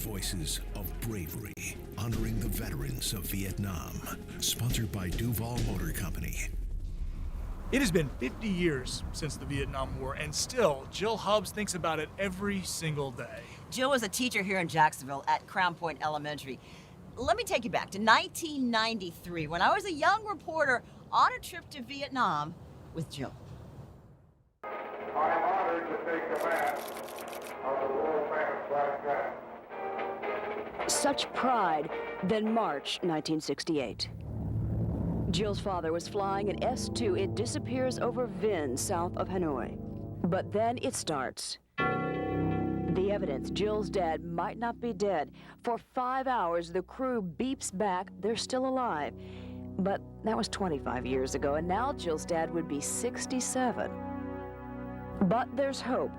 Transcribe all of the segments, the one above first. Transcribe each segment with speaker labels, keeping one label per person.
Speaker 1: Voices of Bravery, honoring the veterans of Vietnam. Sponsored by Duval Motor Company.
Speaker 2: It has been 50 years since the Vietnam War, and still, Jill Hubbs thinks about it every single day.
Speaker 3: Jill was a teacher here in Jacksonville at Crown Point Elementary. Let me take you back to 1993, when I was a young reporter on a trip to Vietnam with Jill.
Speaker 4: I am honored to take command of the world-famous Black Jack.
Speaker 5: Such pride, then March 1968. Jill's father was flying an S-2. It disappears over Vinh, south of Hanoi. But then it starts. The evidence, Jill's dad might not be dead. For 5 hours, the crew beeps back they're still alive. But that was 25 years ago, and now Jill's dad would be 67. But there's hope.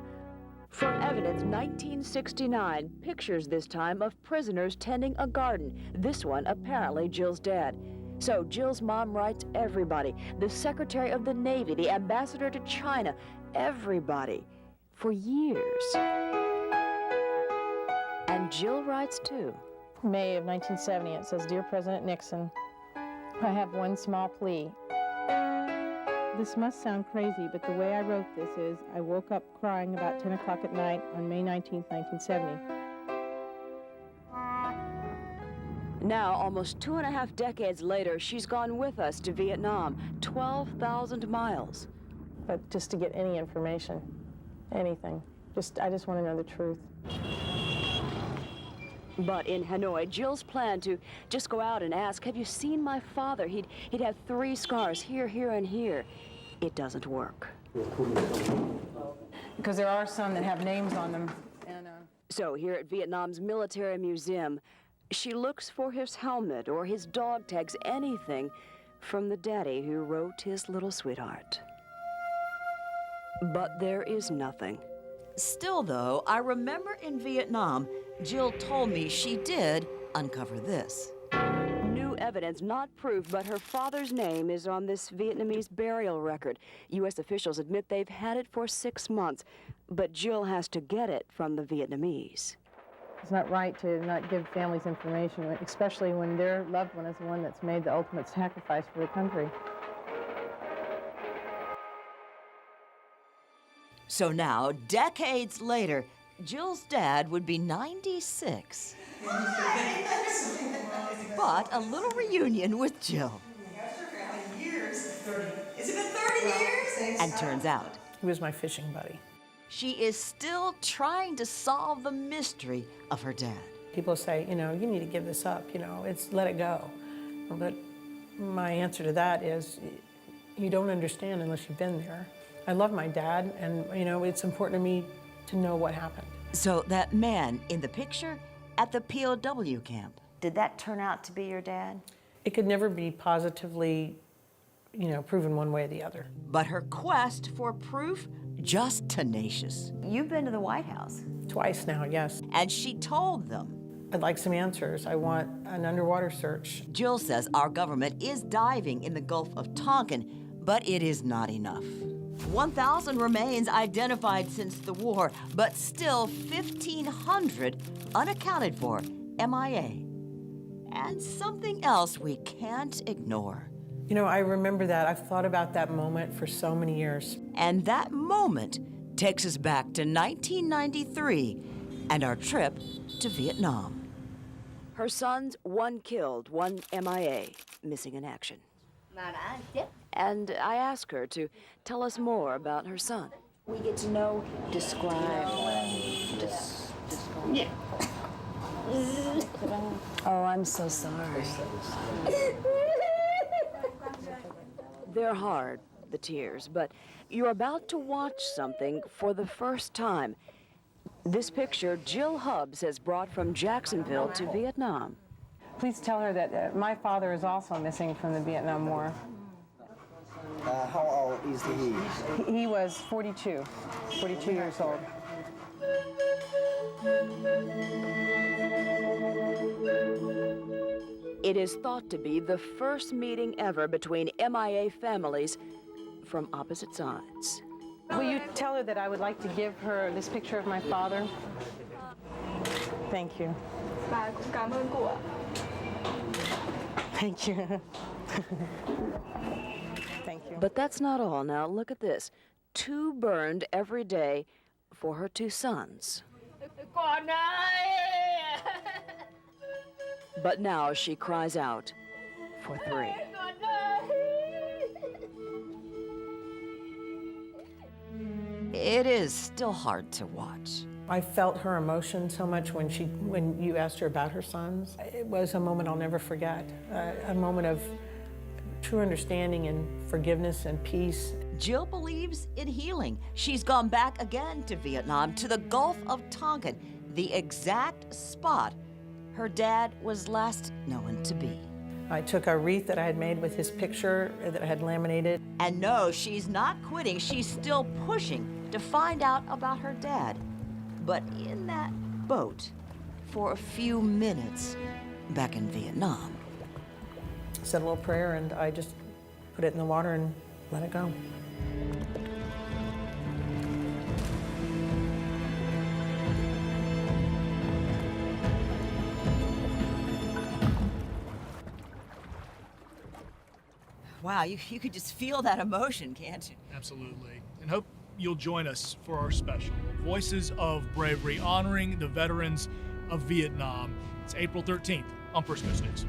Speaker 5: From evidence, 1969, pictures this time of prisoners tending a garden. This one, apparently Jill's dad. So Jill's mom writes everybody, the Secretary of the Navy, the ambassador to China, everybody, for years. And Jill writes too.
Speaker 6: May of 1970, it says, "Dear President Nixon, I have one small plea. This must sound crazy, but the way I wrote this is, I woke up crying about 10 o'clock at night on May 19, 1970.
Speaker 5: Now, almost 2.5 decades later, she's gone with us to Vietnam, 12,000 miles.
Speaker 6: But just to get any information, anything. I just want to know the truth.
Speaker 5: But in Hanoi, Jill's plan to just go out and ask, have you seen my father? He'd have 3 scars, here, here, and here. It doesn't work.
Speaker 6: Because there are some that have names on them.
Speaker 5: So here at Vietnam's Military Museum, she looks for his helmet or his dog tags, anything from the daddy who wrote his little sweetheart. But there is nothing.
Speaker 3: Still, though, I remember in Vietnam, Jill told me she did uncover this.
Speaker 5: New evidence, not proof, but her father's name is on this Vietnamese burial record. U.S. officials admit they've had it for 6 months, but Jill has to get it from the Vietnamese.
Speaker 6: It's not right to not give families information, especially when their loved one is the one that's made the ultimate sacrifice for the country.
Speaker 3: So now, decades later, Jill's dad would be 96. But a little reunion with Jill.
Speaker 7: Years. 30. Has it been 30 years?
Speaker 3: And turns out,
Speaker 6: He was my fishing buddy.
Speaker 3: she is still trying to solve the mystery of her dad.
Speaker 6: People say, you need to give this up, let it go. But my answer to that is, you don't understand unless you've been there. I love my dad, and, it's important to me to know what happened.
Speaker 3: So that man in the picture at the POW camp, did that turn out to be your dad?
Speaker 6: It could never be positively, proven one way or the other.
Speaker 3: But her quest for proof, just tenacious. You've been to the White House.
Speaker 6: Twice now, yes.
Speaker 3: And she told them.
Speaker 6: I'd like some answers. I want an underwater search.
Speaker 3: Jill says our government is diving in the Gulf of Tonkin, but it is not enough. 1,000 remains identified since the war, but still 1,500 unaccounted for, MIA. And something else we can't ignore.
Speaker 6: I remember that. I've thought about that moment for so many years.
Speaker 3: And that moment takes us back to 1993 and our trip to Vietnam.
Speaker 5: Her sons, 1 killed, 1 MIA, missing in action. And I ask her to tell us more about her son.
Speaker 8: We get to know, describe.
Speaker 5: Yeah. Oh, I'm so sorry. They're hard, the tears, but you're about to watch something for the first time. This picture Jill Hubbs has brought from Jacksonville to Vietnam.
Speaker 6: Please tell her that my father is also missing from the Vietnam War.
Speaker 9: How old is he?
Speaker 6: He was 42 years old.
Speaker 5: It is thought to be the first meeting ever between MIA families from opposite sides.
Speaker 6: Will you tell her that I would like to give her this picture of my father? Thank you. Thank you. Thank you.
Speaker 5: But that's not all. Now, look at this. 2 burned every day for her 2 sons. But now she cries out for 3.
Speaker 3: It is still hard to watch.
Speaker 10: I felt her emotion so much when you asked her about her sons. It was a moment I'll never forget, a moment of true understanding and forgiveness and peace.
Speaker 3: Jill believes in healing. She's gone back again to Vietnam, to the Gulf of Tonkin, the exact spot her dad was last known to be.
Speaker 10: I took a wreath that I had made with his picture that I had laminated.
Speaker 3: And no, she's not quitting. She's still pushing to find out about her dad. But in that boat, for a few minutes, back in Vietnam.
Speaker 10: Said a little prayer and I just put it in the water and let it go.
Speaker 3: Wow, you could just feel that emotion, can't you?
Speaker 2: Absolutely. And hope you'll join us for our special, Voices of Bravery, honoring the veterans of Vietnam. It's April 13th on First Coast News.